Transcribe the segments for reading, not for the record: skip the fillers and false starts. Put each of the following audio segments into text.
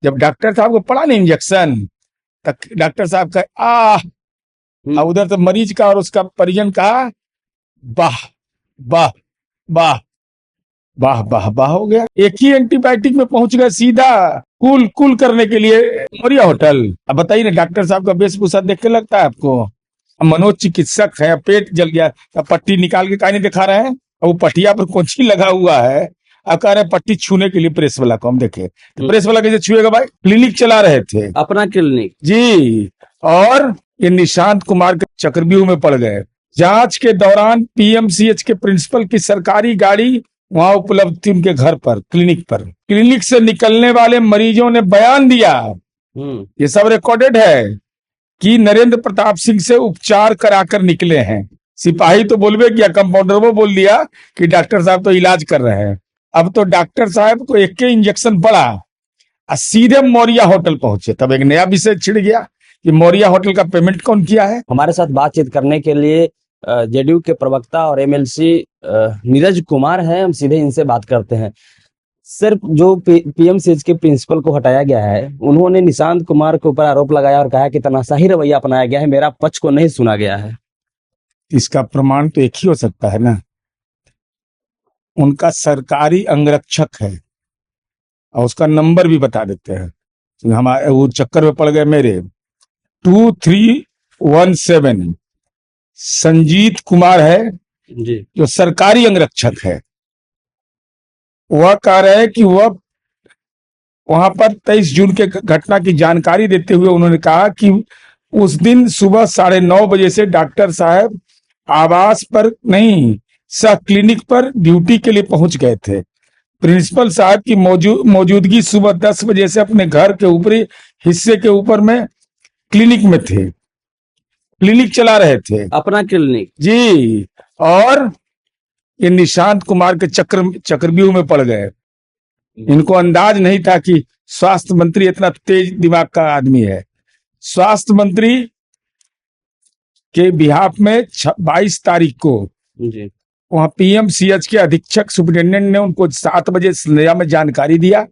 जब डॉक्टर साहब को पड़ा ना इंजेक्शन, तब डॉक्टर साहब का और उधर तो मरीज का और उसका परिजन का वाह वाह वाह वाह वाह वाह हो गया। एक ही एंटीबायोटिक में पहुंच गए सीधा कूल कूल करने के लिए मोरिया होटल। अब बताइए ना, डॉक्टर साहब का वेशभूषा देख के लगता है आपको मनोचिकित्सक है? पेट जल गया, अब पट्टी निकाल के काहे नहीं दिखा रहे हैं? और वो पट्टिया पर कोंची लगा हुआ है, अब कह रहे हैं पट्टी छूने के लिए प्रेस वाला को हम देखे, तो प्रेस वाला कैसे छुएगा भाई? क्लिनिक चला रहे थे, अपना क्लिनिक जी। और ये निशांत कुमार के चक्रव्यूह में पड़ गए। जांच के दौरान पीएमसीएच के प्रिंसिपल की सरकारी गाड़ी वहां उपलब्ध थी उनके घर पर, क्लिनिक पर। क्लिनिक से निकलने वाले मरीजों ने बयान दिया, ये सब रिकॉर्डेड है, कि नरेंद्र प्रताप सिंह से उपचार कराकर निकले हैं। सिपाही तो बोलबे किया, कंपाउंडर वो बोल दिया कि डॉक्टर साहब तो इलाज कर रहे हैं। अब तो डॉक्टर साहब को एक के इंजेक्शन पड़ा और सीधे मोरिया होटल पहुंचे, तब एक नया विषय छिड़ गया कि मोरिया होटल का पेमेंट कौन किया है। हमारे साथ बातचीत करने के लिए जेडीयू के प्रवक्ता और एमएलसी नीरज कुमार हैं, हम सीधे इनसे बात करते हैं। सिर्फ जो पीएमसीएच के प्रिंसिपल को हटाया गया है, उन्होंने निशांत कुमार के ऊपर आरोप लगाया और कहा कि तानाशाही रवैया अपनाया गया है, मेरा पक्ष को नहीं सुना गया है। इसका प्रमाण तो एक ही हो सकता है ना, उनका सरकारी अंगरक्षक है और उसका नंबर भी बता देते हैं। हमारे वो चक्कर में पड़ गए मेरे 2317 संजीत कुमार है जी, जो सरकारी अंगरक्षक है। वह कह रहे हैं कि वह वहां पर 23 जून के घटना की जानकारी देते हुए उन्होंने कहा कि उस दिन सुबह 9:30 बजे से डॉक्टर साहब आवास पर नहीं, सह क्लिनिक पर ड्यूटी के लिए पहुंच गए थे। प्रिंसिपल साहब की मौजूदगी सुबह 10 बजे से अपने घर के ऊपरी हिस्से के ऊपर में क्लिनिक में थे, क्लिनिक चला रहे थे, अपना क्लिनिक, जी। और ये निशांत कुमार के चक्रव्यूह में पड़ गए। इनको अंदाज नहीं था कि स्वास्थ्य मंत्री इतना तेज दिमाग का आदमी है। स्वास्थ्य मंत्री के बिहाफ में 22 तारीख को जी, वहां पीएमसीएच के अधीक्षक सुपरिटेंडेंट ने उनको 7 बजे संध्या में जानकारी दिया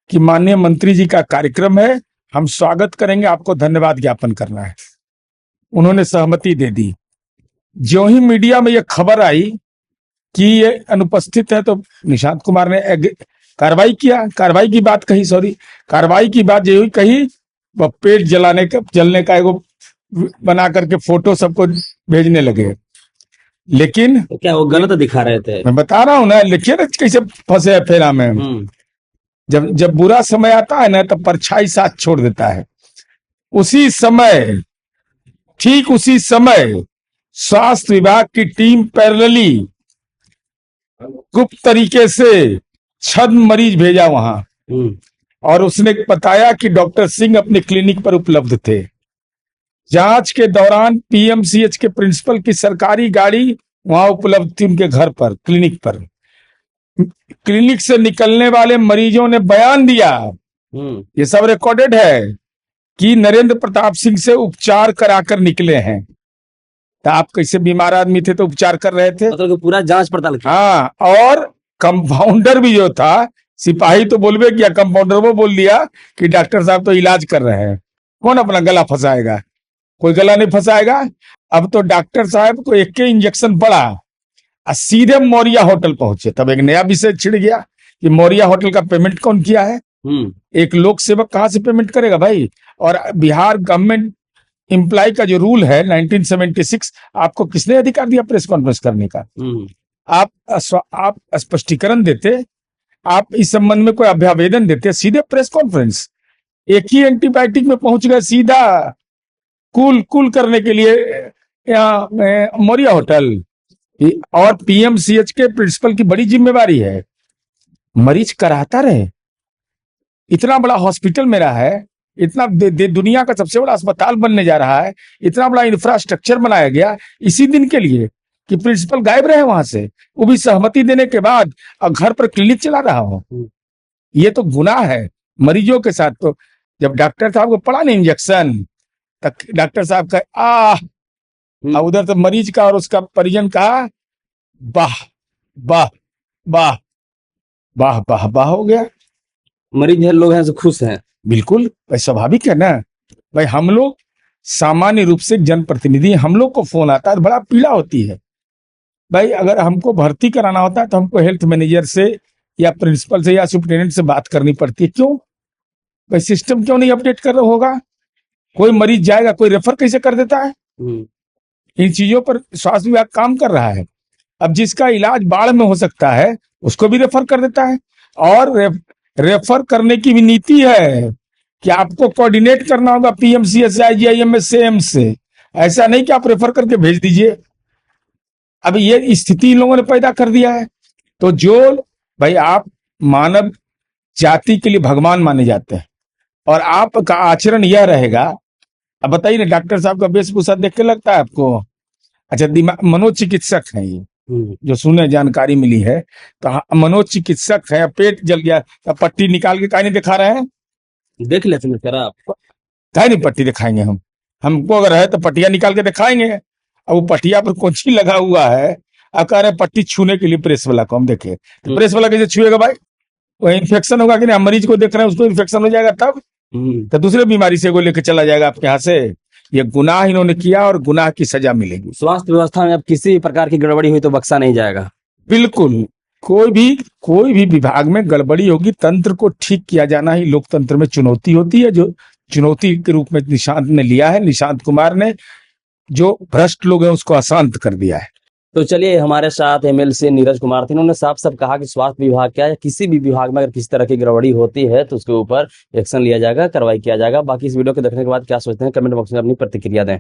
कि माननीय मंत्री जी का कार्यक्रम है, हम स्वागत करेंगे, आपको धन्यवाद ज्ञापन करना है। उन्होंने सहमति दे दी। जो ही मीडिया में यह खबर आई कि ये अनुपस्थित है, तो निशांत कुमार ने कार्रवाई किया, कार्रवाई की बात कही, कार्रवाई की बात यही कही, वह पेट जलने का एगो बना करके फोटो सबको भेजने लगे। लेकिन तो क्या वो गलत दिखा रहे थे? मैं बता रहा हूं ना, लिखिए ना कैसे फंसे है फेरा में। जब बुरा समय आता है ना, तब परछाई साथ छोड़ देता है। उसी समय, ठीक उसी समय स्वास्थ्य विभाग की टीम पैरेलली गुप्त तरीके से 6 मरीज भेजा वहां, और उसने बताया कि डॉक्टर सिंह अपने क्लिनिक पर उपलब्ध थे। जांच के दौरान पीएमसीएच के प्रिंसिपल की सरकारी गाड़ी वहां उपलब्ध थी उनके घर पर, क्लिनिक पर। क्लिनिक से निकलने वाले मरीजों ने बयान दिया, ये सब रिकॉर्डेड है, कि नरेंद्र प्रताप सिंह से उपचार कराकर निकले हैं। तो आप कैसे बीमार आदमी थे तो उपचार कर रहे थे? मतलब पूरा जांच पड़ताल किया। हाँ, और कंपाउंडर भी जो था, सिपाही तो बोलबे किया, कंपाउंडर वो बोल दिया कि डॉक्टर साहब तो इलाज कर रहे हैं। कौन अपना गला फंसाएगा? कोई गला नहीं फंसाएगा। अब तो डॉक्टर साहब को एक के इंजेक्शन पड़ा और सीधे मोरिया होटल पहुंचे, तब एक नया विषय छिड़ गया कि मोरिया होटल का पेमेंट कौन किया है। एक लोक सेवक कहां से पेमेंट करेगा भाई? और बिहार गवर्नमेंट एम्प्लॉय का जो रूल है 1976, आपको किसने अधिकार दिया प्रेस कॉन्फ्रेंस करने का? आप स्पष्टीकरण देते, आप इस संबंध में कोई अभ्यावेदन देते, सीधे प्रेस कॉन्फ्रेंस। एक ही एंटीबायोटिक में पहुंच गए सीधा कूल करने के लिए मोरिया होटल। और पीएमसीएच के प्रिंसिपल की बड़ी जिम्मेवारी है, मरीज कराता रहे। इतना बड़ा हॉस्पिटल मेरा है, इतना दुनिया का सबसे बड़ा अस्पताल बनने जा रहा है, इतना बड़ा इंफ्रास्ट्रक्चर बनाया गया इसी दिन के लिए कि प्रिंसिपल गायब रहे वहां से, वो भी सहमति देने के बाद, और घर पर क्लिनिक चला रहा हो। ये तो गुनाह है मरीजों के साथ। तो जब डॉक्टर साहब को पड़ा ना इंजेक्शन, तब डॉक्टर साहब का और उधर तो मरीज का और उसका परिजन का वाह वाह वाह वाह वाह वाह हो गया। मरीज लोग हैं खुश हैं। बिल्कुल भाई, स्वाभाविक है ना भाई। हम लोग सामान्य रूप से जनप्रतिनिधि, हम लोग को फोन आता है तो बड़ा पीड़ा होती है भाई। अगर हमको भर्ती कराना होता है तो हमको हेल्थ मैनेजर से या प्रिंसिपल से या सुप्रिटेंडेंट से बात करनी पड़ती है। क्यों भाई? सिस्टम क्यों नहीं अपडेट कर रहा होगा? कोई मरीज जाएगा, कोई रेफर कैसे कर देता है? इन चीजों पर स्वास्थ्य विभाग काम कर रहा है। अब जिसका इलाज बाढ़ में हो सकता है उसको भी रेफर कर देता है। और रेफर करने की भी नीति है कि आपको कोऑर्डिनेट करना होगा पीएमसीएच, आईजीआईएमएस से, एम्स से। ऐसा नहीं कि आप रेफर करके भेज दीजिए। अब ये स्थिति इन लोगों ने पैदा कर दिया है। तो जो भाई, आप मानव जाति के लिए भगवान माने जाते हैं और आपका आचरण यह रहेगा। अब बताइए ना, डॉक्टर साहब का वेशभूषा देख के लगता है आपको? अच्छा, दिमाग मनोचिकित्सक है ये, जो सुने जानकारी मिली है। तो मनोचिकित्सक है, पेट जल गया तो पट्टी निकाल के काहे नहीं दिखा रहे हैं? देख लेते हैं सर आप। काहे नहीं पट्टी दिखाएंगे हम? हमको अगर है तो पट्टियां निकाल के दिखाएंगे। अब वो पट्टिया पर कोंची लगा हुआ है, अब कह रहे हैं पट्टी छूने के लिए प्रेस वाला को हम देखे। तो प्रेस वाला कैसे छुएगा भाई? वो इन्फेक्शन होगा कि नहीं? हम मरीज को देख रहे हैं, उसको इन्फेक्शन हो जाएगा तब तो दूसरे बीमारी से वो लेके चला जाएगा आपके यहाँ से। ये गुनाह इन्होंने किया और गुनाह की सजा मिलेगी। स्वास्थ्य व्यवस्था में अब किसी भी प्रकार की गड़बड़ी हुई तो बख्शा नहीं जाएगा। बिल्कुल, कोई भी विभाग में गड़बड़ी होगी, तंत्र को ठीक किया जाना ही लोकतंत्र में चुनौती होती है। जो चुनौती के रूप में निशांत ने लिया है, निशांत कुमार ने, जो भ्रष्ट लोग हैं उसको अशांत कर दिया है। तो चलिए, हमारे साथ एमएलसी नीरज कुमार थे। उन्होंने साफ साफ कहा कि स्वास्थ्य विभाग क्या, या किसी भी विभाग में अगर किसी तरह की गड़बड़ी होती है तो उसके ऊपर एक्शन लिया जाएगा, कार्रवाई किया जाएगा। बाकी इस वीडियो को देखने के बाद क्या सोचते हैं, कमेंट बॉक्स में अपनी प्रतिक्रिया दें।